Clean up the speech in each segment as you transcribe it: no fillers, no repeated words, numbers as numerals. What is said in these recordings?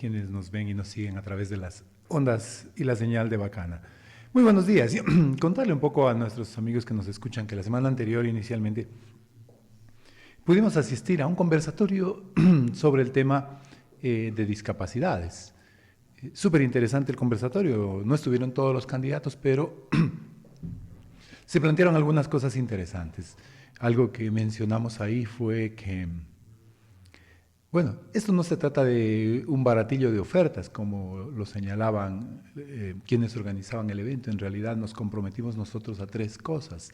quienes nos ven y nos siguen a través de las ondas y la señal de Bacana. Muy buenos días. Contarle un poco a nuestros amigos que nos escuchan que la semana anterior inicialmente pudimos asistir a un conversatorio sobre el tema de discapacidades. Súper interesante el conversatorio, no estuvieron todos los candidatos, pero se plantearon algunas cosas interesantes. Algo que mencionamos ahí fue que, bueno, esto no se trata de un baratillo de ofertas, como lo señalaban quienes organizaban el evento. En realidad nos comprometimos nosotros a tres cosas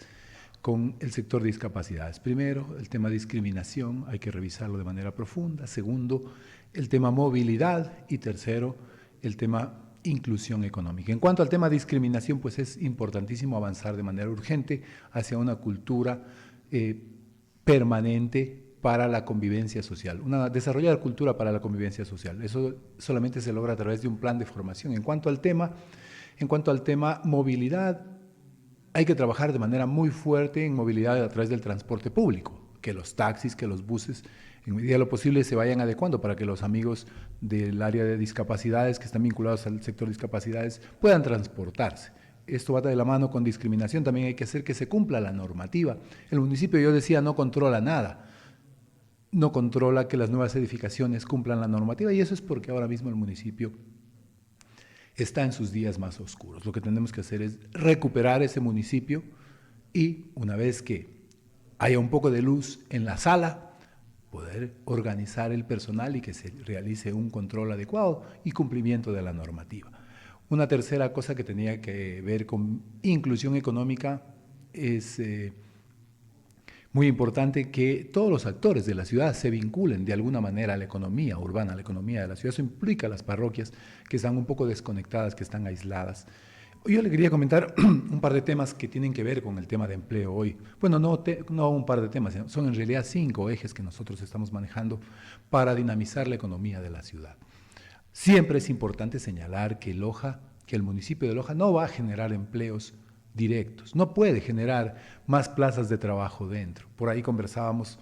con el sector de discapacidades. Primero, el tema discriminación, hay que revisarlo de manera profunda. Segundo, el tema movilidad. Y tercero, el tema inclusión económica. En cuanto al tema discriminación, pues es importantísimo avanzar de manera urgente hacia una cultura permanente para la convivencia social, desarrollar cultura para la convivencia social. Eso solamente se logra a través de un plan de formación. En cuanto al tema movilidad, hay que trabajar de manera muy fuerte en movilidad a través del transporte público, que los taxis, que los buses, en medida de lo posible se vayan adecuando para que los amigos del área de discapacidades que están vinculados al sector de discapacidades puedan transportarse. Esto va de la mano con discriminación, también hay que hacer que se cumpla la normativa. El municipio, yo decía, no controla nada, no controla que las nuevas edificaciones cumplan la normativa, y eso es porque ahora mismo el municipio está en sus días más oscuros. Lo que tenemos que hacer es recuperar ese municipio y, una vez que haya un poco de luz en la sala, poder organizar el personal y que se realice un control adecuado y cumplimiento de la normativa. Una tercera cosa que tenía que ver con inclusión económica es muy importante que todos los actores de la ciudad se vinculen de alguna manera a la economía urbana, a la economía de la ciudad. Eso implica a las parroquias que están un poco desconectadas, que están aisladas. Yo le quería comentar un par de temas que tienen que ver con el tema de empleo hoy. Bueno, no un par de temas, son en realidad 5 ejes que nosotros estamos manejando para dinamizar la economía de la ciudad. Siempre es importante señalar que el municipio de Loja no va a generar empleos directos, no puede generar más plazas de trabajo dentro. Por ahí conversábamos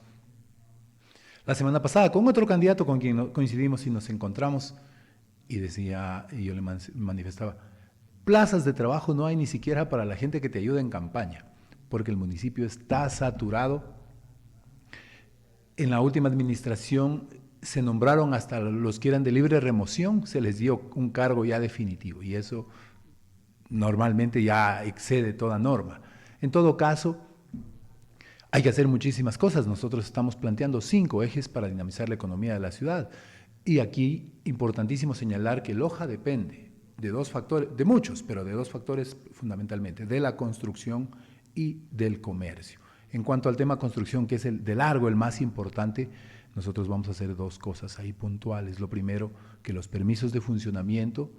la semana pasada con otro candidato con quien coincidimos y nos encontramos y decía, y yo le manifestaba, plazas de trabajo no hay ni siquiera para la gente que te ayuda en campaña, porque el municipio está saturado. En la última administración se nombraron hasta los que eran de libre remoción, se les dio un cargo ya definitivo, y eso normalmente ya excede toda norma. En todo caso, hay que hacer muchísimas cosas. Nosotros estamos planteando 5 ejes para dinamizar la economía de la ciudad. Y aquí, importantísimo señalar que Loja depende de 2 factores, de muchos, pero de 2 factores fundamentalmente, de la construcción y del comercio. En cuanto al tema construcción, que es de largo el más importante, nosotros vamos a hacer 2 cosas ahí puntuales. Lo primero, que los permisos de funcionamiento,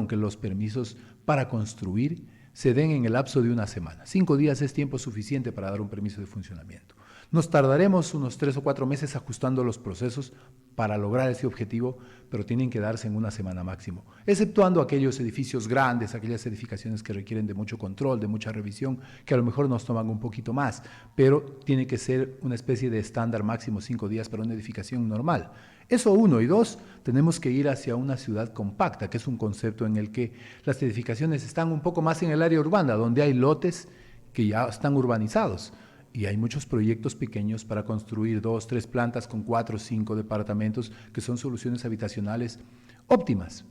que los permisos para construir se den en el lapso de una semana. 5 días es tiempo suficiente para dar un permiso de funcionamiento. Nos tardaremos unos 3 o 4 meses ajustando los procesos para lograr ese objetivo, pero tienen que darse en una semana máximo, exceptuando aquellos edificios grandes, aquellas edificaciones que requieren de mucho control, de mucha revisión, que a lo mejor nos toman un poquito más, pero tiene que ser una especie de estándar máximo 5 días para una edificación normal. Eso 1, y 2, tenemos que ir hacia una ciudad compacta, que es un concepto en el que las edificaciones están un poco más en el área urbana, donde hay lotes que ya están urbanizados. Y hay muchos proyectos pequeños para construir 2, 3 plantas con 4 o 5 departamentos, que son soluciones habitacionales óptimas.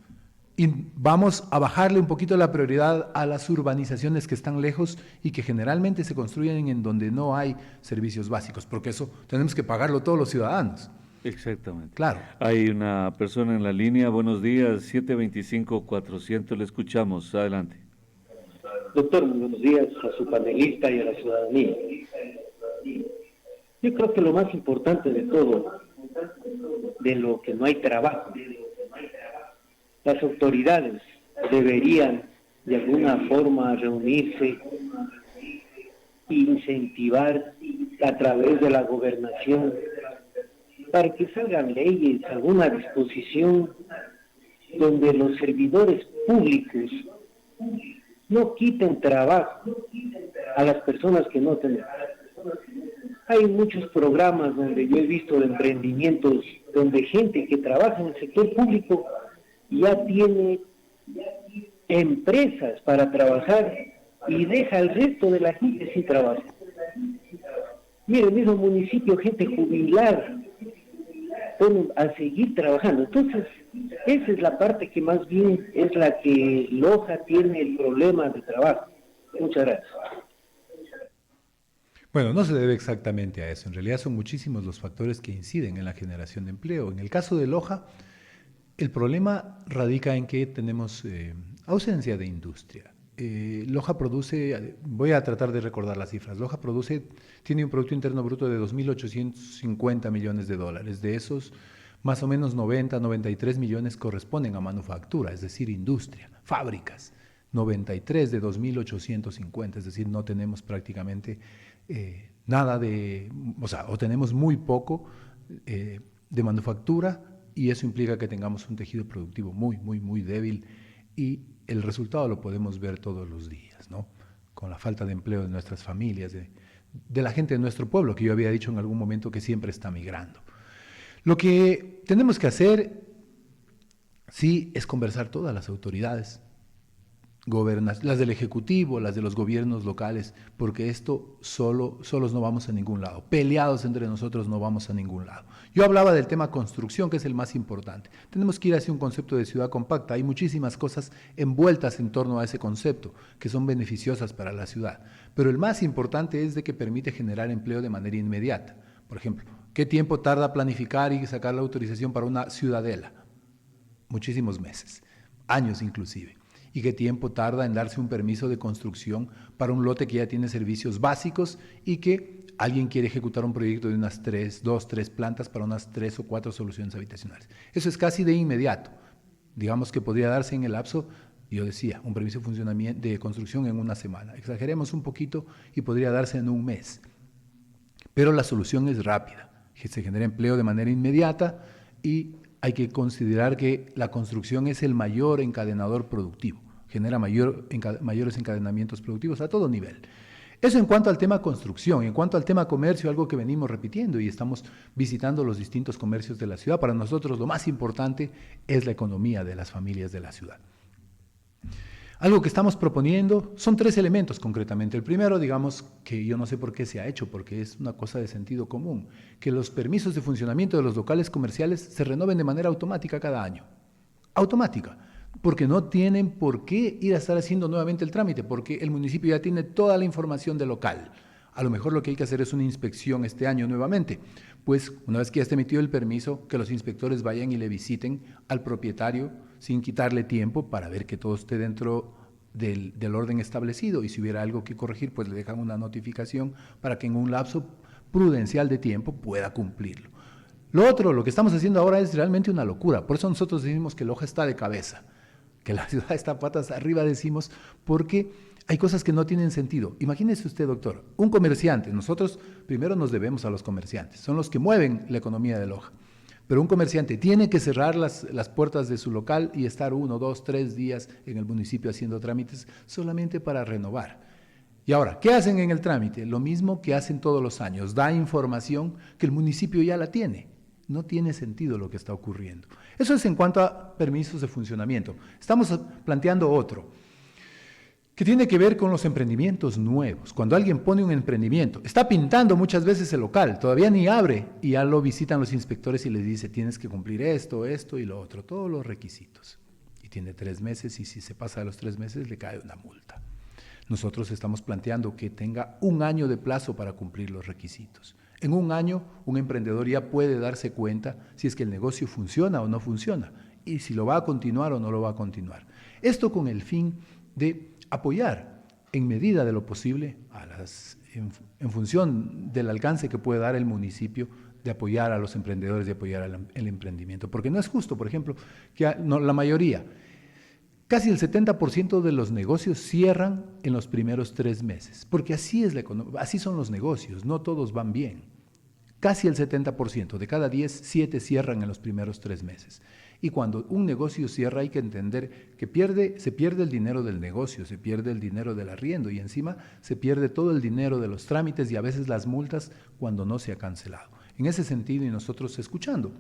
Y vamos a bajarle un poquito la prioridad a las urbanizaciones que están lejos y que generalmente se construyen en donde no hay servicios básicos, porque eso tenemos que pagarlo todos los ciudadanos. Exactamente. Claro. Hay una persona en la línea. Buenos días, 725-400, le escuchamos. Adelante. Doctor, muy buenos días a su panelista y a la ciudadanía. Yo creo que lo más importante de todo, de lo que no hay trabajo, las autoridades deberían de alguna forma reunirse e incentivar a través de la gobernación para que salgan leyes, alguna disposición donde los servidores públicos no quiten trabajo a las personas que no tienen. Hay muchos programas donde yo he visto de emprendimientos, donde gente que trabaja en el sector público ya tiene empresas para trabajar y deja al resto de la gente sin trabajo. Mire, el mismo municipio, gente jubilada, ponen a seguir trabajando. Entonces, esa es la parte que más bien es la que Loja tiene el problema de trabajo. Muchas gracias. Bueno, no se debe exactamente a eso. En realidad son muchísimos los factores que inciden en la generación de empleo. En el caso de Loja, el problema radica en que tenemos ausencia de industria. Loja produce, voy a tratar de recordar las cifras, Loja tiene un Producto Interno Bruto de 2.850 millones de dólares. De esos, más o menos 93 millones corresponden a manufactura, es decir, industria, fábricas. 93 de 2.850, es decir, no tenemos prácticamente nada o tenemos muy poco de manufactura, y eso implica que tengamos un tejido productivo muy débil, y el resultado lo podemos ver todos los días, ¿no? Con la falta de empleo de nuestras familias, de la gente de nuestro pueblo, que yo había dicho en algún momento que siempre está migrando. Lo que tenemos que hacer, sí, es conversar todas las autoridades, las del Ejecutivo, las de los gobiernos locales, porque esto solos no vamos a ningún lado. Peleados entre nosotros no vamos a ningún lado. Yo hablaba del tema construcción, que es el más importante. Tenemos que ir hacia un concepto de ciudad compacta. Hay muchísimas cosas envueltas en torno a ese concepto que son beneficiosas para la ciudad. Pero el más importante es de que permite generar empleo de manera inmediata. Por ejemplo, ¿qué tiempo tarda planificar y sacar la autorización para una ciudadela? Muchísimos meses, años inclusive. ¿Y qué tiempo tarda en darse un permiso de construcción para un lote que ya tiene servicios básicos y que alguien quiere ejecutar un proyecto de unas 3 plantas para unas 3 o 4 soluciones habitacionales? Eso es casi de inmediato. Digamos que podría darse en el lapso, yo decía, un permiso de funcionamiento de construcción en una semana. Exageremos un poquito y podría darse en un mes. Pero la solución es rápida. Se genera empleo de manera inmediata y hay que considerar que la construcción es el mayor encadenador productivo, genera mayores encadenamientos productivos a todo nivel. Eso en cuanto al tema construcción. En cuanto al tema comercio, algo que venimos repitiendo y estamos visitando los distintos comercios de la ciudad, para nosotros lo más importante es la economía de las familias de la ciudad. Algo que estamos proponiendo son 3 elementos concretamente. El primero, digamos, que yo no sé por qué se ha hecho, porque es una cosa de sentido común, que los permisos de funcionamiento de los locales comerciales se renoven de manera automática cada año. Automática, porque no tienen por qué ir a estar haciendo nuevamente el trámite, porque el municipio ya tiene toda la información del local. A lo mejor lo que hay que hacer es una inspección este año nuevamente. Pues una vez que ya esté emitido el permiso, que los inspectores vayan y le visiten al propietario sin quitarle tiempo para ver que todo esté dentro del orden establecido, y si hubiera algo que corregir, pues le dejan una notificación para que en un lapso prudencial de tiempo pueda cumplirlo. Lo otro, lo que estamos haciendo ahora es realmente una locura. Por eso nosotros decimos que Loja está de cabeza, que la ciudad está patas arriba, decimos, porque hay cosas que no tienen sentido. Imagínese usted, doctor, un comerciante. Nosotros primero nos debemos a los comerciantes, son los que mueven la economía de Loja. Pero un comerciante tiene que cerrar las puertas de su local y estar 1, 2, 3 días en el municipio haciendo trámites solamente para renovar. Y ahora, ¿qué hacen en el trámite? Lo mismo que hacen todos los años, da información que el municipio ya la tiene. No tiene sentido lo que está ocurriendo. Eso es en cuanto a permisos de funcionamiento. Estamos planteando otro, que tiene que ver con los emprendimientos nuevos. Cuando alguien pone un emprendimiento, está pintando muchas veces el local, todavía ni abre, y ya lo visitan los inspectores y les dice, tienes que cumplir esto y lo otro, todos los requisitos. Y tiene 3 meses, y si se pasa de los 3 meses le cae una multa. Nosotros estamos planteando que tenga 1 año de plazo para cumplir los requisitos. En 1 año, un emprendedor ya puede darse cuenta si es que el negocio funciona o no funciona, y si lo va a continuar o no lo va a continuar. Esto con el fin de apoyar en medida de lo posible, en función del alcance que puede dar el municipio, de apoyar a los emprendedores, de apoyar el emprendimiento. Porque no es justo, por ejemplo, que la mayoría, casi el 70% de los negocios cierran en los primeros 3 meses, porque así son los negocios, no todos van bien. Casi el 70%, de cada 10, 7 cierran en los primeros 3 meses. Y cuando un negocio cierra hay que entender que se pierde el dinero del negocio, se pierde el dinero del arriendo y encima se pierde todo el dinero de los trámites y a veces las multas cuando no se ha cancelado. En ese sentido, y nosotros escuchando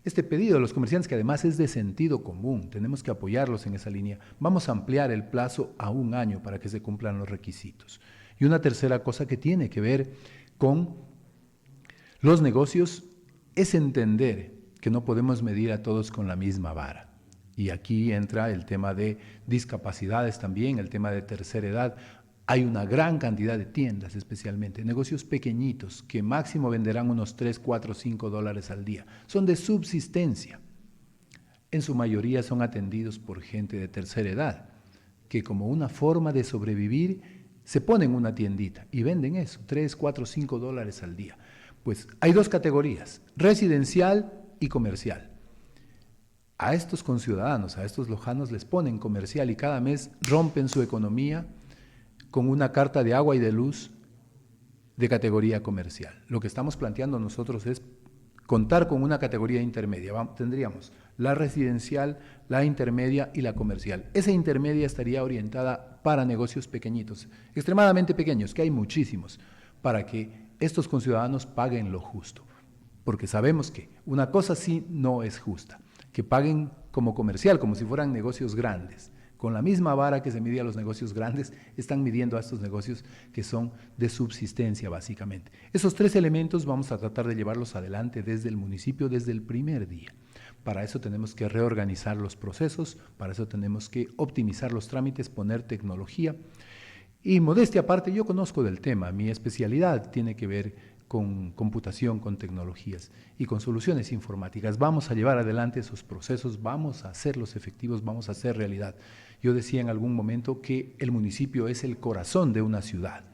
este pedido de los comerciantes, que además es de sentido común, tenemos que apoyarlos en esa línea. Vamos a ampliar el plazo a 1 año para que se cumplan los requisitos. Y una tercera cosa que tiene que ver con los negocios es entender que no podemos medir a todos con la misma vara. Y aquí entra el tema de discapacidades también, el tema de tercera edad. Hay una gran cantidad de tiendas, especialmente negocios pequeñitos, que máximo venderán unos 3, 4, 5 dólares al día. Son de subsistencia. En su mayoría son atendidos por gente de tercera edad, que como una forma de sobrevivir se ponen una tiendita y venden eso, 3, 4, 5 dólares al día. Pues hay 2 categorías, residencial y comercial. A estos conciudadanos, a estos lojanos les ponen comercial y cada mes rompen su economía con una carta de agua y de luz de categoría comercial. Lo que estamos planteando nosotros es contar con una categoría intermedia. Tendríamos la residencial, la intermedia y la comercial. Esa intermedia estaría orientada para negocios pequeñitos, extremadamente pequeños, que hay muchísimos, para que estos conciudadanos paguen lo justo. Porque sabemos que una cosa sí no es justa, que paguen como comercial, como si fueran negocios grandes. Con la misma vara que se mide a los negocios grandes, están midiendo a estos negocios que son de subsistencia, básicamente. Esos 3 elementos vamos a tratar de llevarlos adelante desde el municipio, desde el primer día. Para eso tenemos que reorganizar los procesos, para eso tenemos que optimizar los trámites, poner tecnología. Y modestia aparte, yo conozco del tema, mi especialidad tiene que ver con computación, con tecnologías y con soluciones informáticas. Vamos a llevar adelante esos procesos, vamos a hacerlos efectivos, vamos a hacer realidad. Yo decía en algún momento que el municipio es el corazón de una ciudad.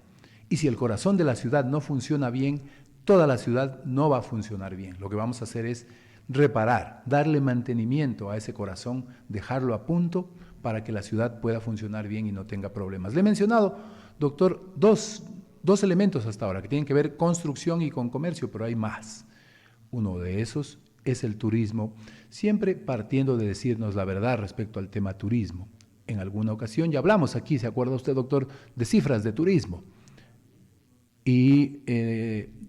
Y si el corazón de la ciudad no funciona bien, toda la ciudad no va a funcionar bien. Lo que vamos a hacer es reparar, darle mantenimiento a ese corazón, dejarlo a punto para que la ciudad pueda funcionar bien y no tenga problemas. Le he mencionado, doctor, dos elementos hasta ahora que tienen que ver construcción y con comercio, pero hay más. Uno de esos es el turismo, siempre partiendo de decirnos la verdad respecto al tema turismo. En alguna ocasión ya hablamos aquí, ¿se acuerda usted, doctor, de cifras de turismo? Y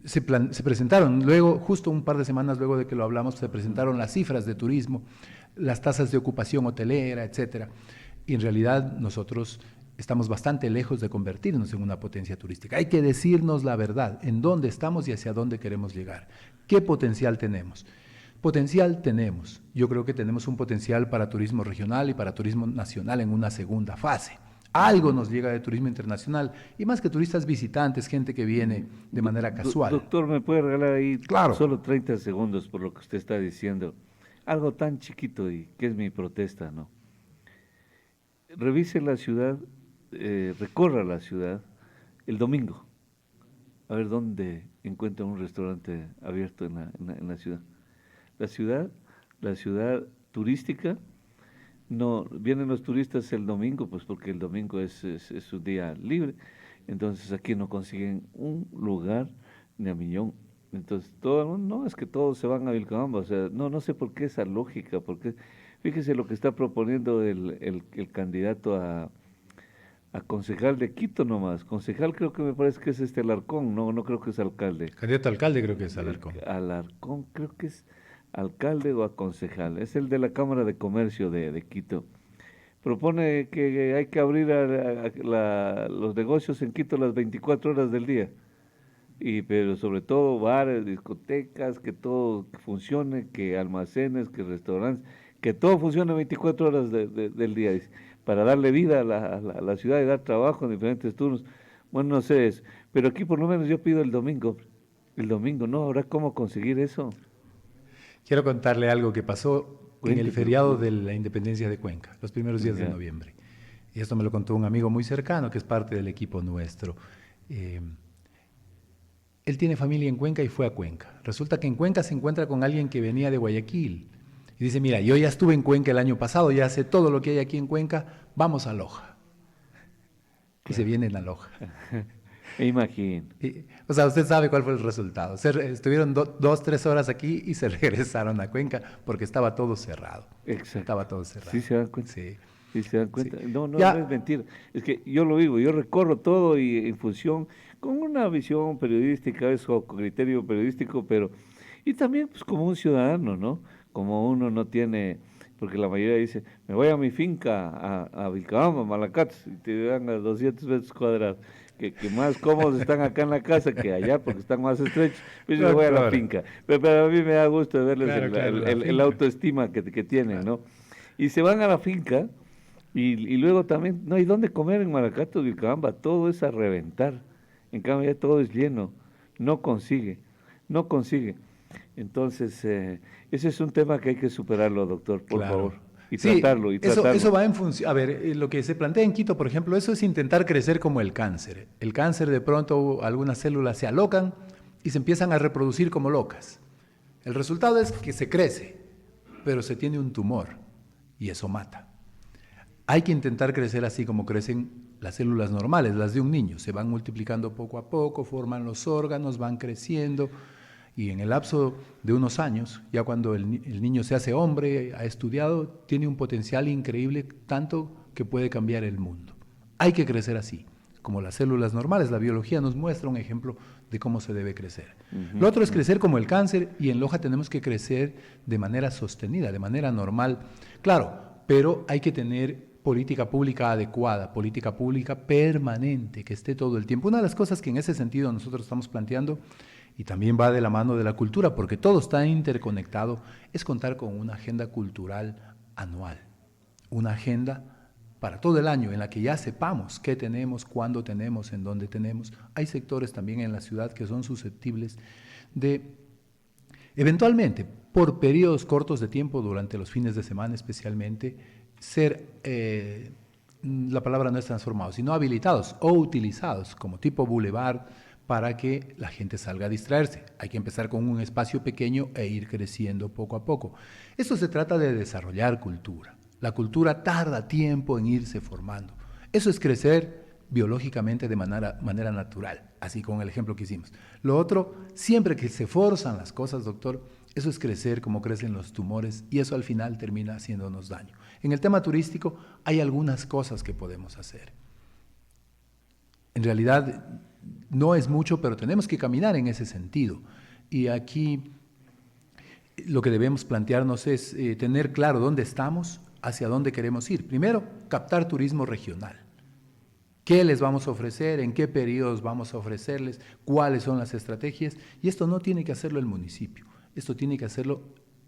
se presentaron, luego, justo un par de semanas luego de que lo hablamos, se presentaron las cifras de turismo, las tasas de ocupación hotelera, etcétera. Y en realidad nosotros estamos bastante lejos de convertirnos en una potencia turística. Hay que decirnos la verdad, en dónde estamos y hacia dónde queremos llegar. ¿Qué potencial tenemos? Potencial tenemos. Yo creo que tenemos un potencial para turismo regional y para turismo nacional en una segunda fase. Algo nos llega de turismo internacional y más que turistas visitantes, gente que viene de manera casual. Doctor, ¿me puede regalar ahí Claro. solo 30 segundos por lo que usted está diciendo? Algo tan chiquito y que es mi protesta, ¿no? Revise la ciudad, recorra la ciudad el domingo, a ver dónde encuentra un restaurante abierto en la ciudad. La ciudad turística, no vienen los turistas el domingo, pues porque el domingo es su día libre, entonces aquí no consiguen un lugar ni a millón. Entonces, no es que todos se van a Vilcabamba, o sea, no sé por qué esa lógica, porque fíjese lo que está proponiendo el candidato a concejal de Quito nomás. Concejal creo que me parece que es Alarcón, no creo que es alcalde. Candidato a alcalde creo que es Alarcón. Alarcón creo que es alcalde o a concejal, es el de la Cámara de Comercio de Quito. Propone que hay que abrir los negocios en Quito las 24 horas del día. Pero sobre todo bares, discotecas, que todo funcione, que almacenes, que restaurantes, que todo funcione 24 horas del día, dice, para darle vida a la ciudad y dar trabajo en diferentes turnos. Bueno, no sé eso, pero aquí por lo menos yo pido el domingo, ¿no? ¿Habrá cómo conseguir eso? Quiero contarle algo que pasó en el feriado de la Independencia de Cuenca, los primeros días de noviembre. Y esto me lo contó un amigo muy cercano que es parte del equipo nuestro. Él tiene familia en Cuenca y fue a Cuenca. Resulta que en Cuenca se encuentra con alguien que venía de Guayaquil. Y dice, mira, yo ya estuve en Cuenca el año pasado, ya sé todo lo que hay aquí en Cuenca, vamos a Loja. Y se vienen a Loja. Me imagino. O sea, usted sabe cuál fue el resultado. Estuvieron 2-3 horas aquí y se regresaron a Cuenca porque estaba todo cerrado. Exacto. Estaba todo cerrado. ¿Sí se dan cuenta? Sí. ¿Sí se dan cuenta? Sí. No Ya. es mentira. Es que yo lo digo, yo recorro todo y en función, con una visión periodística, eso, con criterio periodístico, pero, y también pues como un ciudadano, ¿no? como uno no tiene, porque la mayoría dice, me voy a mi finca, a Vilcabamba, Malacates, y te dan a 200 metros cuadrados, que más cómodos están acá en la casa que allá, porque están más estrechos, pues yo me voy a la finca. Pero a mí me da gusto verles el autoestima que tienen, ¿no? Y se van a la finca, y luego también, no hay dónde comer en Malacates, Vilcabamba, todo es a reventar. En cambio ya todo es lleno, no consigue. Entonces, ese es un tema que hay que superarlo, doctor, por favor. Y sí, tratarlo. Eso va en función, a ver, lo que se plantea en Quito, por ejemplo, eso es intentar crecer como el cáncer. El cáncer, de pronto algunas células se alocan y se empiezan a reproducir como locas. El resultado es que se crece, pero se tiene un tumor y eso mata. Hay que intentar crecer así como crecen las células normales, las de un niño. Se van multiplicando poco a poco, forman los órganos, van creciendo y en el lapso de unos años, ya cuando el niño se hace hombre, ha estudiado, tiene un potencial increíble, tanto que puede cambiar el mundo. Hay que crecer así, como las células normales. La biología nos muestra un ejemplo de cómo se debe crecer. Lo otro es crecer como el cáncer, y en Loja tenemos que crecer de manera sostenida, de manera normal. Claro, pero hay que tener política pública adecuada, política pública permanente, que esté todo el tiempo. Una de las cosas que en ese sentido nosotros estamos planteando, y también va de la mano de la cultura, porque todo está interconectado, es contar con una agenda cultural anual, una agenda para todo el año, en la que ya sepamos qué tenemos, cuándo tenemos, en dónde tenemos. Hay sectores también en la ciudad que son susceptibles de, eventualmente, por periodos cortos de tiempo, durante los fines de semana especialmente, ser, la palabra no es transformados, sino habilitados o utilizados como tipo boulevard para que la gente salga a distraerse. Hay que empezar con un espacio pequeño e ir creciendo poco a poco. Esto se trata de desarrollar cultura. La cultura tarda tiempo en irse formando. Eso es crecer biológicamente de manera natural, así con el ejemplo que hicimos. Lo otro, siempre que se forzan las cosas, doctor, eso es crecer como crecen los tumores y eso al final termina haciéndonos daño. En el tema turístico hay algunas cosas que podemos hacer. En realidad no es mucho, pero tenemos que caminar en ese sentido. Y aquí lo que debemos plantearnos es tener claro dónde estamos, hacia dónde queremos ir. Primero, captar turismo regional. ¿Qué les vamos a ofrecer? ¿En qué periodos vamos a ofrecerles? ¿Cuáles son las estrategias? Y esto no tiene que hacerlo el municipio. Esto tiene que hacerlo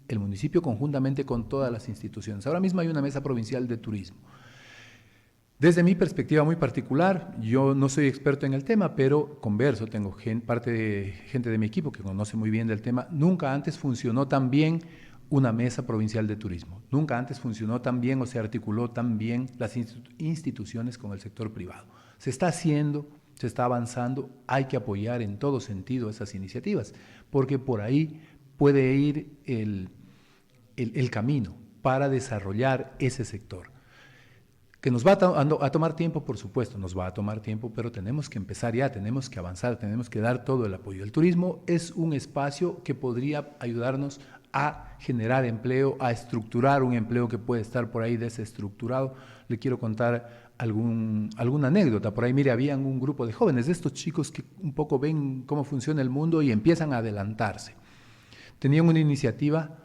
el municipio conjuntamente con todas las instituciones. Ahora mismo hay una mesa provincial de turismo. Desde mi perspectiva muy particular, yo no soy experto en el tema, pero converso, tengo gente de mi equipo que conoce muy bien del tema. Nunca antes funcionó tan bien una mesa provincial de turismo. Nunca antes funcionó tan bien o se articuló tan bien las instituciones con el sector privado. Se está haciendo, se está avanzando, hay que apoyar en todo sentido esas iniciativas, porque por ahí puede ir el camino para desarrollar ese sector. Que nos va a tomar tiempo, por supuesto, nos va a tomar tiempo, pero tenemos que empezar ya, tenemos que avanzar, tenemos que dar todo el apoyo. El turismo es un espacio que podría ayudarnos a generar empleo, a estructurar un empleo que puede estar por ahí desestructurado. Le quiero contar alguna anécdota. Por ahí, mire, habían un grupo de jóvenes, de estos chicos que un poco ven cómo funciona el mundo y empiezan a adelantarse. Tenían una iniciativa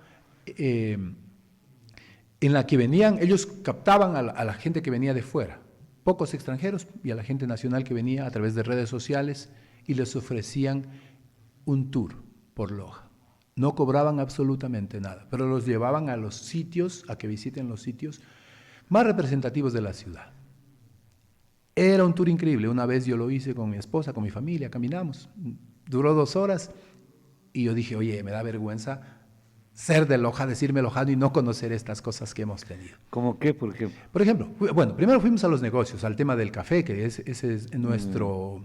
en la que venían, ellos captaban a la gente que venía de fuera, pocos extranjeros, y a la gente nacional que venía a través de redes sociales, y les ofrecían un tour por Loja. No cobraban absolutamente nada, pero los llevaban a los sitios, a que visiten los sitios más representativos de la ciudad. Era un tour increíble. Una vez yo lo hice con mi esposa, con mi familia, caminamos. Duró 2 horas y yo dije, oye, me da vergüenza ser de Loja, decirme lojano y no conocer estas cosas que hemos tenido. ¿Cómo qué, por ejemplo? Por ejemplo, bueno, primero fuimos a los negocios, al tema del café, que ese es nuestro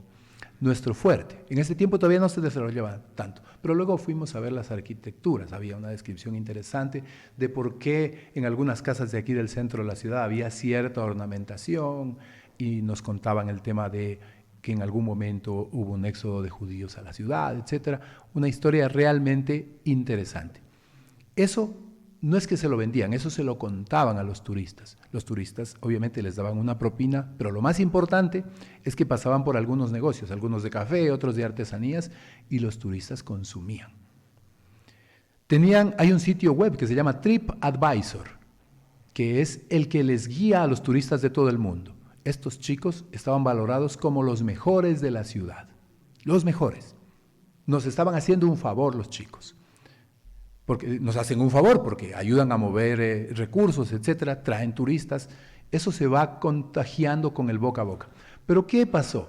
fuerte. En ese tiempo todavía no se desarrollaba tanto, pero luego fuimos a ver las arquitecturas. Había una descripción interesante de por qué en algunas casas de aquí del centro de la ciudad había cierta ornamentación, y nos contaban el tema de que en algún momento hubo un éxodo de judíos a la ciudad, etcétera. Una historia realmente interesante. Eso no es que se lo vendían, eso se lo contaban a los turistas. Los turistas obviamente les daban una propina, pero lo más importante es que pasaban por algunos negocios, algunos de café, otros de artesanías, y los turistas consumían. Hay un sitio web que se llama TripAdvisor, que es el que les guía a los turistas de todo el mundo. Estos chicos estaban valorados como los mejores de la ciudad, los mejores. Nos estaban haciendo un favor los chicos, porque nos hacen un favor porque ayudan a mover recursos, etcétera, traen turistas. Eso se va contagiando con el boca a boca. Pero ¿qué pasó?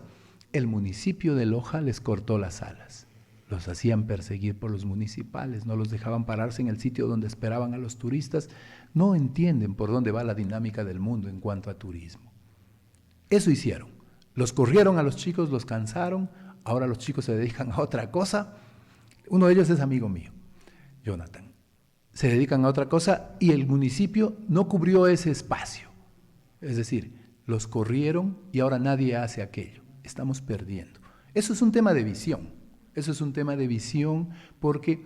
El municipio de Loja les cortó las alas. Los hacían perseguir por los municipales, no los dejaban pararse en el sitio donde esperaban a los turistas. No entienden por dónde va la dinámica del mundo en cuanto a turismo. Eso hicieron. Los corrieron a los chicos, los cansaron. Ahora los chicos se dedican a otra cosa. Uno de ellos es amigo mío, Jonathan. Se dedican a otra cosa y el municipio no cubrió ese espacio. Es decir, los corrieron y ahora nadie hace aquello. Estamos perdiendo. Eso es un tema de visión. Eso es un tema de visión porque,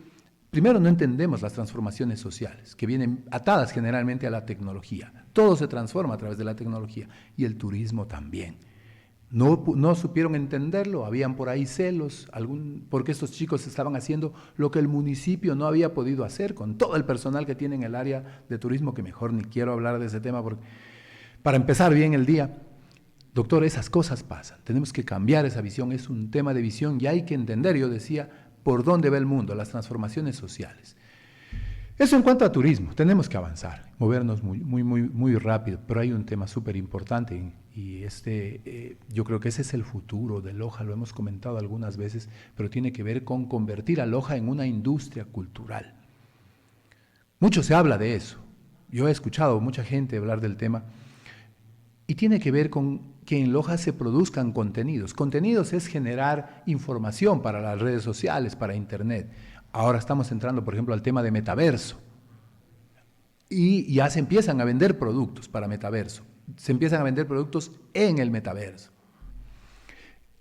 primero, no entendemos las transformaciones sociales, que vienen atadas generalmente a la tecnología. Todo se transforma a través de la tecnología y el turismo también. No supieron entenderlo, habían por ahí celos, porque estos chicos estaban haciendo lo que el municipio no había podido hacer con todo el personal que tiene en el área de turismo, que mejor ni quiero hablar de ese tema porque, para empezar bien el día. Doctor, esas cosas pasan, tenemos que cambiar esa visión, es un tema de visión y hay que entender, yo decía, por dónde va el mundo, las transformaciones sociales. Eso en cuanto a turismo, tenemos que avanzar, movernos muy rápido, pero hay un tema súper importante y yo creo que ese es el futuro de Loja, lo hemos comentado algunas veces, pero tiene que ver con convertir a Loja en una industria cultural. Mucho se habla de eso, yo he escuchado mucha gente hablar del tema y tiene que ver con que en Loja se produzcan contenidos. Contenidos es generar información para las redes sociales, para Internet. Ahora estamos entrando, por ejemplo, al tema de metaverso. Y ya se empiezan a vender productos para metaverso. Se empiezan a vender productos en el metaverso.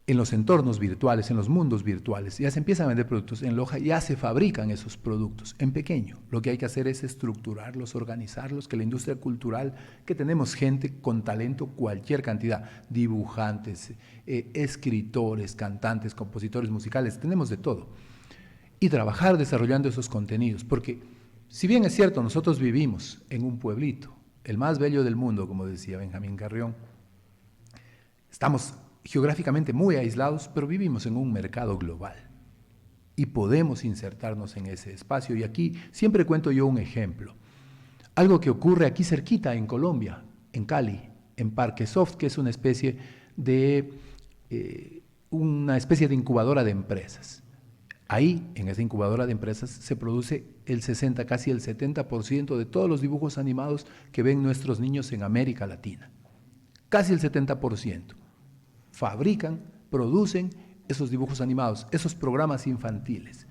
En los entornos virtuales, en los mundos virtuales, ya se empiezan a vender productos. En Loja ya se fabrican esos productos en pequeño. Lo que hay que hacer es estructurarlos, organizarlos, que la industria cultural, que tenemos gente con talento, cualquier cantidad, dibujantes, escritores, cantantes, compositores musicales, tenemos de todo. Y trabajar desarrollando esos contenidos, porque si bien es cierto, nosotros vivimos en un pueblito, el más bello del mundo, como decía Benjamín Carrión, estamos geográficamente muy aislados, pero vivimos en un mercado global y podemos insertarnos en ese espacio. Y aquí siempre cuento yo un ejemplo, algo que ocurre aquí cerquita en Colombia, en Cali, en Parquesoft, que es una especie de incubadora de empresas. Ahí, en esa incubadora de empresas, se produce el 60, casi el 70% de todos los dibujos animados que ven nuestros niños en América Latina. Casi el 70%. Fabrican, producen esos dibujos animados, esos programas infantiles.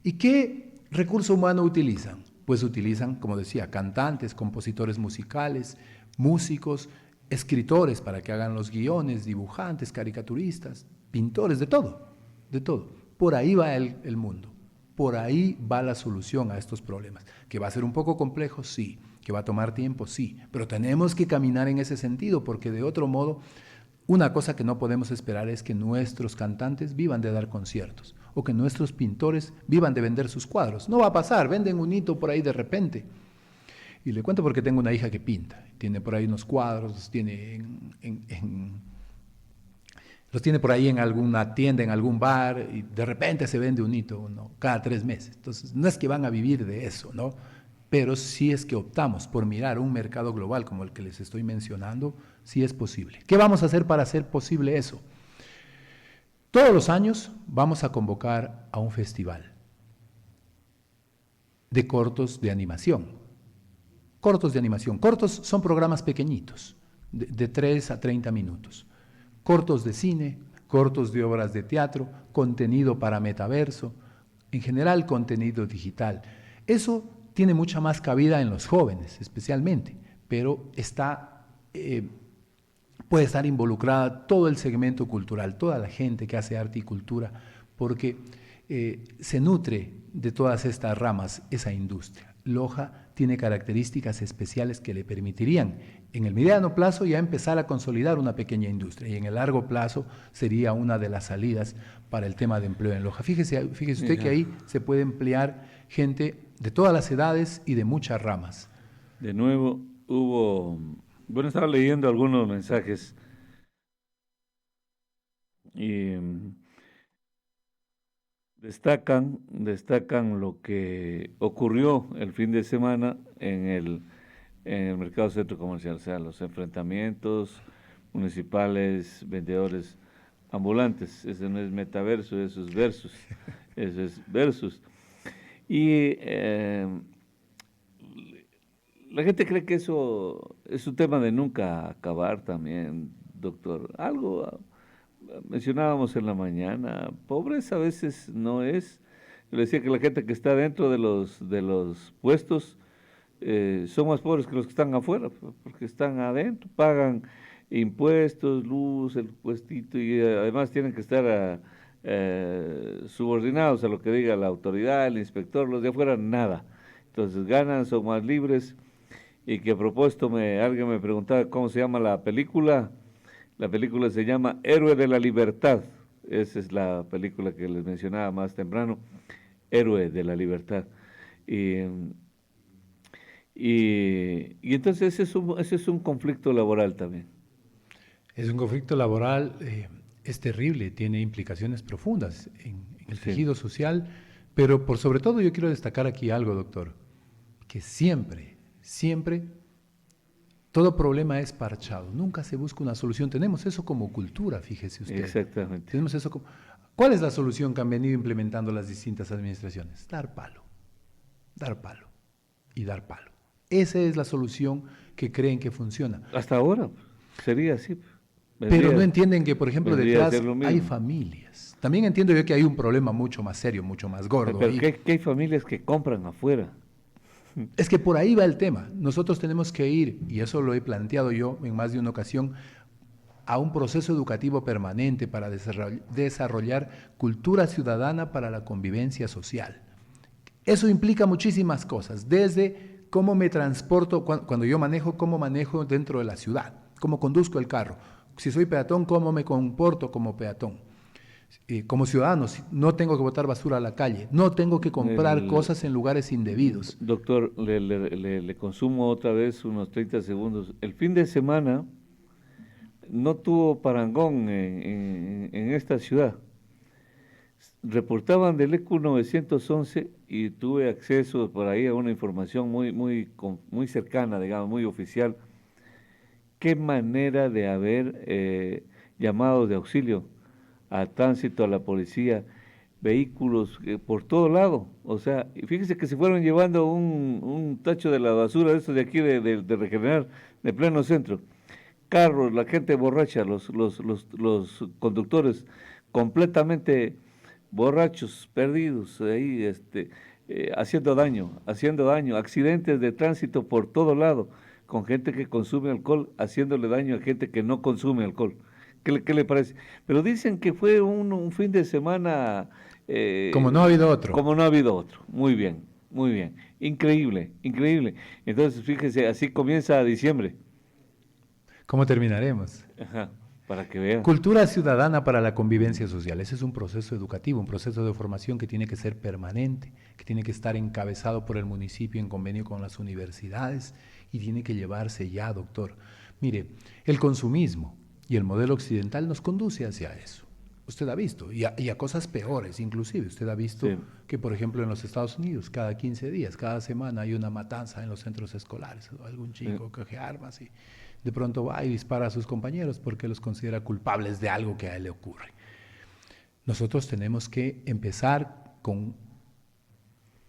¿Y qué recurso humano utilizan? Pues utilizan, como decía, cantantes, compositores musicales, músicos, escritores para que hagan los guiones, dibujantes, caricaturistas, pintores, de todo, de todo. Por ahí va el mundo, por ahí va la solución a estos problemas. ¿Que va a ser un poco complejo? Sí. ¿Que va a tomar tiempo? Sí. Pero tenemos que caminar en ese sentido, porque de otro modo, una cosa que no podemos esperar es que nuestros cantantes vivan de dar conciertos o que nuestros pintores vivan de vender sus cuadros. No va a pasar, venden un hito por ahí de repente. Y le cuento porque tengo una hija que pinta, tiene por ahí unos cuadros, los tiene por ahí en alguna tienda, en algún bar, y de repente se vende un hito, ¿no? Cada 3 meses. Entonces, no es que van a vivir de eso, ¿no? Pero sí es que optamos por mirar un mercado global como el que les estoy mencionando, sí es posible. ¿Qué vamos a hacer para hacer posible eso? Todos los años vamos a convocar a un festival de cortos de animación. Cortos de animación. Cortos son programas pequeñitos, de 3 a 30 minutos. Cortos de cine, cortos de obras de teatro, contenido para metaverso, en general contenido digital. Eso tiene mucha más cabida en los jóvenes, especialmente, pero puede estar involucrada todo el segmento cultural, toda la gente que hace arte y cultura, porque se nutre de todas estas ramas esa industria. Loja tiene características especiales que le permitirían en el mediano plazo ya empezar a consolidar una pequeña industria y en el largo plazo sería una de las salidas para el tema de empleo en Loja. Fíjese usted que ahí se puede emplear gente de todas las edades y de muchas ramas. De nuevo bueno, estaba leyendo algunos mensajes y destacan lo que ocurrió el fin de semana en el mercado centro comercial, o sea, los enfrentamientos municipales, vendedores ambulantes. Ese no es metaverso, eso es versus, eso es versus. Y la gente cree que eso es un tema de nunca acabar también, doctor. Algo mencionábamos en la mañana, pobreza a veces no es. Yo le decía que la gente que está dentro de los puestos son más pobres que los que están afuera, porque están adentro, pagan impuestos, luz, el puestito, y además tienen que estar subordinados a lo que diga la autoridad, el inspector. Los de afuera nada. Entonces ganan, son más libres. Y que a propósito alguien me preguntaba cómo se llama la película. La película se llama Héroe de la Libertad. Esa es la película que les mencionaba más temprano, Héroe de la Libertad. Y entonces ese es un conflicto laboral también. Es un conflicto laboral, es terrible, tiene implicaciones profundas en el tejido social, pero por sobre todo yo quiero destacar aquí algo, doctor, que siempre, todo problema es parchado, nunca se busca una solución. Tenemos eso como cultura, fíjese usted. Exactamente. Tenemos eso como... ¿Cuál es la solución que han venido implementando las distintas administraciones? Dar palo y dar palo. Esa es la solución que creen que funciona. Hasta ahora sería así. Pero no entienden que, por ejemplo, detrás hay familias. También entiendo yo que hay un problema mucho más serio, mucho más gordo. Pero que hay familias que compran afuera. Es que por ahí va el tema. Nosotros tenemos que ir, y eso lo he planteado yo en más de una ocasión, a un proceso educativo permanente para desarrollar cultura ciudadana para la convivencia social. Eso implica muchísimas cosas, desde cómo me transporto, cuando yo manejo, cómo manejo dentro de la ciudad, cómo conduzco el carro. Si soy peatón, cómo me comporto como peatón. Como ciudadano, no tengo que botar basura a la calle, no tengo que comprar cosas en lugares indebidos. Doctor, le consumo otra vez unos 30 segundos. El fin de semana no tuvo parangón en esta ciudad. Reportaban del ECU 911 y tuve acceso por ahí a una información muy cercana, digamos, muy oficial. Qué manera de haber llamados de auxilio al tránsito, a la policía, vehículos por todo lado. O sea, fíjese que se fueron llevando un tacho de la basura, de estos de aquí de Regenerar, de pleno centro. Carros, la gente borracha, los conductores completamente borrachos, perdidos, ahí haciendo daño, accidentes de tránsito por todo lado, con gente que consume alcohol, haciéndole daño a gente que no consume alcohol. ¿Qué le parece? Pero dicen que fue un fin de semana... como no ha habido otro. Como no ha habido otro. Muy bien, muy bien. Increíble, increíble. Entonces, fíjese, así comienza diciembre. ¿Cómo terminaremos? Ajá, para que vean. Cultura ciudadana para la convivencia social. Ese es un proceso educativo, un proceso de formación que tiene que ser permanente, que tiene que estar encabezado por el municipio en convenio con las universidades y tiene que llevarse ya, doctor. Mire, el consumismo y el modelo occidental nos conduce hacia eso. Usted ha visto, y a cosas peores inclusive. Usted ha visto que, por ejemplo, en los Estados Unidos, cada 15 días, cada semana hay una matanza en los centros escolares. Algún chico coge armas y de pronto va y dispara a sus compañeros porque los considera culpables de algo que a él le ocurre. Nosotros tenemos que empezar con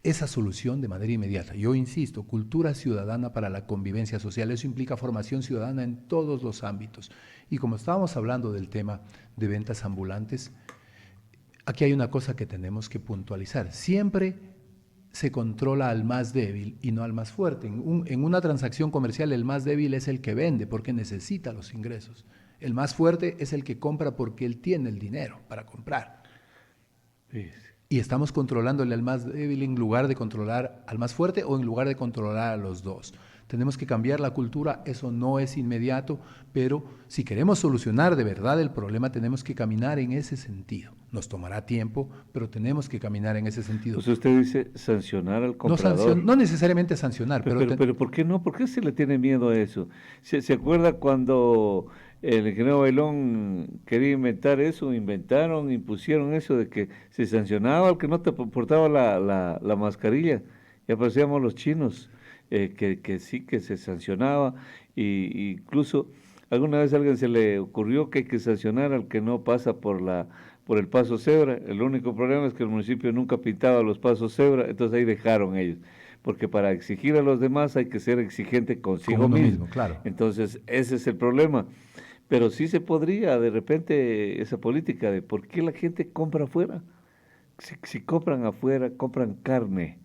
esa solución de manera inmediata. Yo insisto, cultura ciudadana para la convivencia social. Eso implica formación ciudadana en todos los ámbitos. Y como estábamos hablando del tema de ventas ambulantes, aquí hay una cosa que tenemos que puntualizar. Siempre se controla al más débil y no al más fuerte. En una transacción comercial el más débil es el que vende porque necesita los ingresos. El más fuerte es el que compra porque él tiene el dinero para comprar. Sí. Y estamos controlándole al más débil en lugar de controlar al más fuerte o en lugar de controlar a los dos. tenemos que cambiar la cultura, eso no es inmediato, pero si queremos solucionar de verdad el problema, tenemos que caminar en ese sentido. Nos tomará tiempo, pero tenemos que caminar en ese sentido. Pues usted dice sancionar al comprador. No necesariamente sancionar, pero ¿por qué no? ¿Por qué se le tiene miedo a eso? ¿Se acuerda cuando el ingeniero Bailón quería inventar eso? Impusieron eso de que se sancionaba al que no te portaba la mascarilla. Y aparecíamos los chinos, que sí que se sancionaba. Y incluso alguna vez a alguien se le ocurrió que hay que sancionar al que no pasa por el paso cebra. El único problema es que el municipio nunca pintaba los pasos cebra, entonces ahí dejaron ellos. Porque para exigir a los demás hay que ser exigente consigo mismo. Claro. Entonces, ese es el problema. Pero sí se podría, de repente, esa política de por qué la gente compra afuera. Si compran afuera, compran carne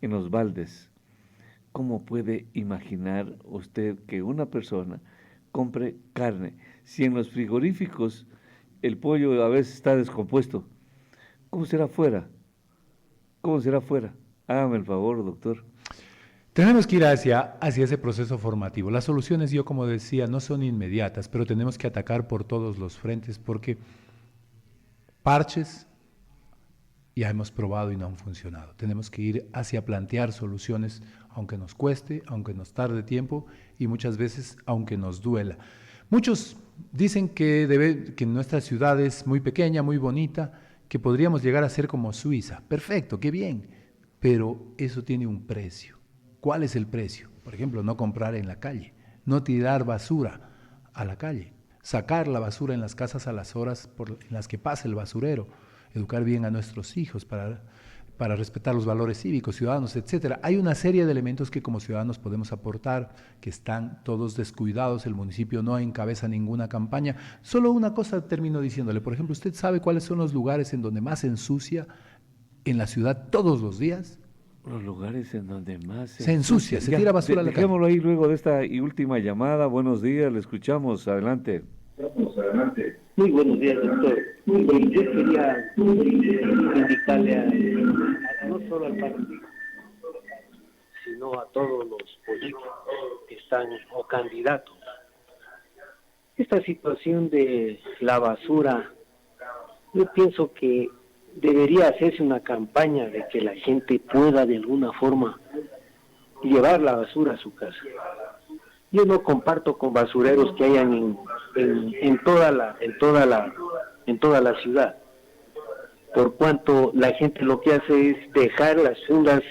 en los baldes. ¿Cómo puede imaginar usted que una persona compre carne si en los frigoríficos el pollo a veces está descompuesto? ¿Cómo será afuera? ¿Cómo será afuera? Hágame el favor, doctor. Tenemos que ir hacia ese proceso formativo. Las soluciones, yo como decía, no son inmediatas, pero tenemos que atacar por todos los frentes porque parches ya hemos probado y no han funcionado. Tenemos que ir hacia plantear soluciones, aunque nos cueste, aunque nos tarde tiempo y muchas veces aunque nos duela. Muchos dicen que nuestra ciudad es muy pequeña, muy bonita, que podríamos llegar a ser como Suiza. Perfecto, qué bien, pero eso tiene un precio. ¿Cuál es el precio? Por ejemplo, no comprar en la calle, no tirar basura a la calle, sacar la basura en las casas a las horas en las que pasa el basurero, educar bien a nuestros hijos para respetar los valores cívicos, ciudadanos, etcétera. Hay una serie de elementos que como ciudadanos podemos aportar, que están todos descuidados, el municipio no encabeza ninguna campaña. Solo una cosa termino diciéndole, por ejemplo, ¿usted sabe cuáles son los lugares en donde más se ensucia en la ciudad todos los días? Los lugares en donde más se ensucia, se tira basura a la calle. Dejémoslo ahí luego de esta última llamada. Buenos días, le escuchamos, adelante. Muy buenos días, doctor. Yo quería invitarle no solo al partido, sino a todos los políticos que están o candidatos. Esta situación de la basura, yo pienso que debería hacerse una campaña de que la gente pueda de alguna forma llevar la basura a su casa. Yo no comparto con basureros que hayan en toda la ciudad, por cuanto la gente lo que hace es dejar las fundas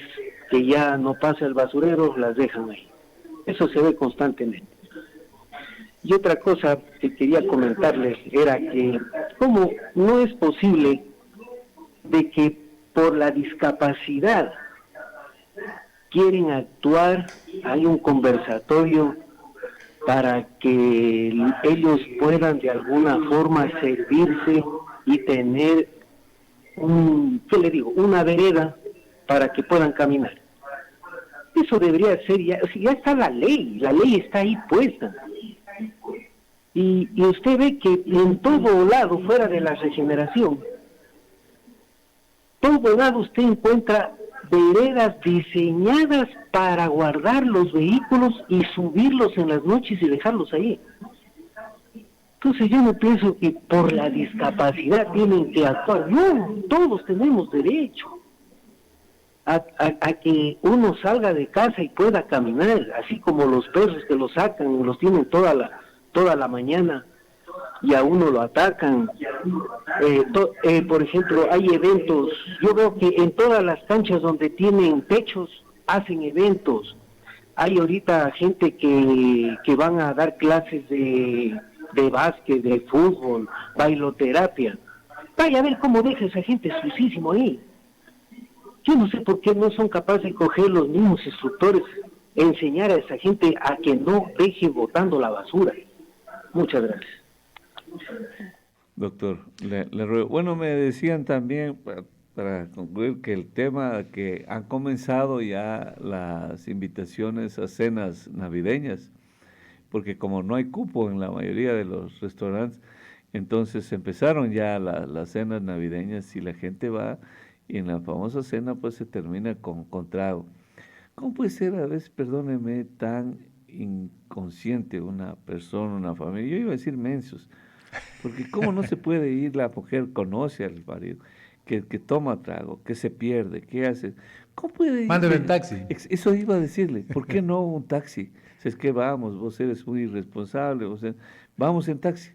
que ya no pasa el basurero, las dejan ahí. Eso se ve constantemente. Y otra cosa que quería comentarles era que cómo no es posible de que por la discapacidad quieren actuar, hay un conversatorio para que ellos puedan de alguna forma servirse y tener una vereda para que puedan caminar. Eso debería ser ya está la ley está ahí puesta. Y usted ve que en todo lado, fuera de la regeneración, todo lado usted encuentra veredas diseñadas para guardar los vehículos y subirlos en las noches y dejarlos ahí. Entonces yo no pienso que por la discapacidad tienen que actuar. No, todos tenemos derecho a que uno salga de casa y pueda caminar, así como los perros que los sacan, los tienen toda la mañana y a uno lo atacan. Por ejemplo, hay eventos, yo veo que en todas las canchas donde tienen techos hacen eventos. Hay ahorita gente que van a dar clases de básquet, de fútbol, bailoterapia. Vaya a ver cómo deja esa gente sucísimo ahí. Yo no sé por qué no son capaces de coger los mismos instructores, enseñar a esa gente a que no deje botando la basura. Muchas gracias. Doctor, le ruego. Bueno, me decían también, para concluir, que el tema que han comenzado ya las invitaciones a cenas navideñas, porque como no hay cupo en la mayoría de los restaurantes, entonces empezaron ya las cenas navideñas y la gente va y en la famosa cena pues se termina con trago. ¿Cómo puede ser a veces, perdóneme, tan inconsciente una persona, una familia? Yo iba a decir mensos, porque ¿cómo no se puede ir? La mujer conoce al marido, que toma trago, que se pierde, que hace. ¿Cómo puede ir? Mándeme en taxi. Eso iba a decirle, ¿por qué no un taxi? Si es que vamos, vos eres muy irresponsable, vamos en taxi.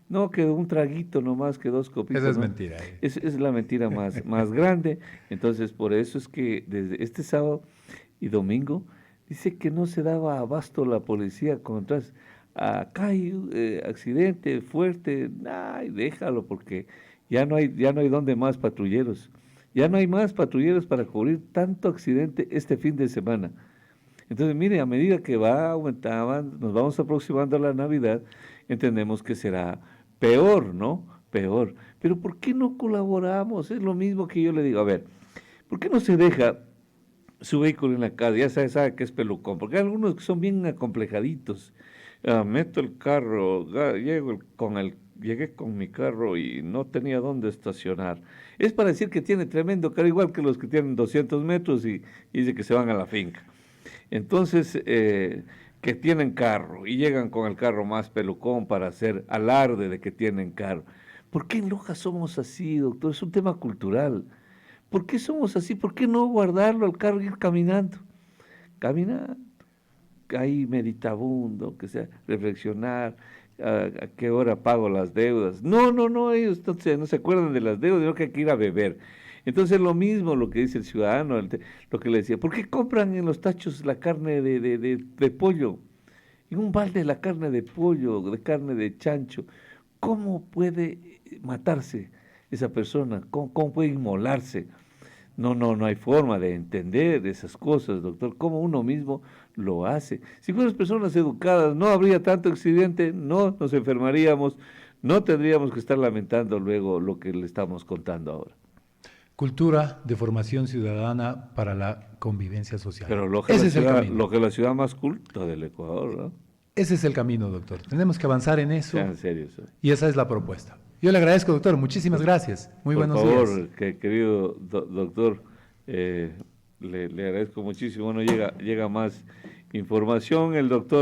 No, que un traguito nomás, que dos copitas. Esa es ¿no? mentira. Es la mentira más grande. Entonces, por eso es que desde este sábado y domingo, dice que no se daba abasto la policía contra acá hay accidente fuerte, ay, déjalo porque ya no hay donde más patrulleros. Ya no hay más patrulleros para cubrir tanto accidente este fin de semana. Entonces, mire, a medida que va aumentando, nos vamos aproximando a la Navidad, entendemos que será peor, ¿no? Peor. Pero ¿por qué no colaboramos? Es lo mismo que yo le digo. A ver, ¿por qué no se deja su vehículo en la calle? Ya sabe que es pelucón, porque hay algunos que son bien acomplejaditos. Meto el carro, llegué con mi carro y no tenía dónde estacionar. Es para decir que tiene tremendo carro, igual que los que tienen 200 metros y dice que se van a la finca. Entonces, que tienen carro y llegan con el carro más pelucón para hacer alarde de que tienen carro. ¿Por qué en Loja somos así, doctor? Es un tema cultural. ¿Por qué somos así? ¿Por qué no guardarlo al carro y ir caminando? Caminando, ahí meditabundo, que sea, reflexionar, a qué hora pago las deudas. No, ellos no se acuerdan de las deudas, sino que hay que ir a beber. Entonces lo mismo lo que dice el ciudadano, lo que le decía, ¿por qué compran en los tachos la carne de pollo? En un balde la carne de pollo, de carne de chancho. ¿Cómo puede matarse esa persona? ¿Cómo puede inmolarse? No hay forma de entender esas cosas, doctor, cómo uno mismo lo hace. Si fuéramos personas educadas, no habría tanto accidente, no nos enfermaríamos, no tendríamos que estar lamentando luego lo que le estamos contando ahora. Cultura de formación ciudadana para la convivencia social. Pero lo que la ciudad más culta del Ecuador, ¿no? Ese es el camino, doctor. Tenemos que avanzar en eso. Sea en serio eso. Y esa es la propuesta. Yo le agradezco, doctor. Muchísimas gracias. Muy buenos días. Por favor, querido doctor, le agradezco muchísimo. Bueno, llega más información. El doctor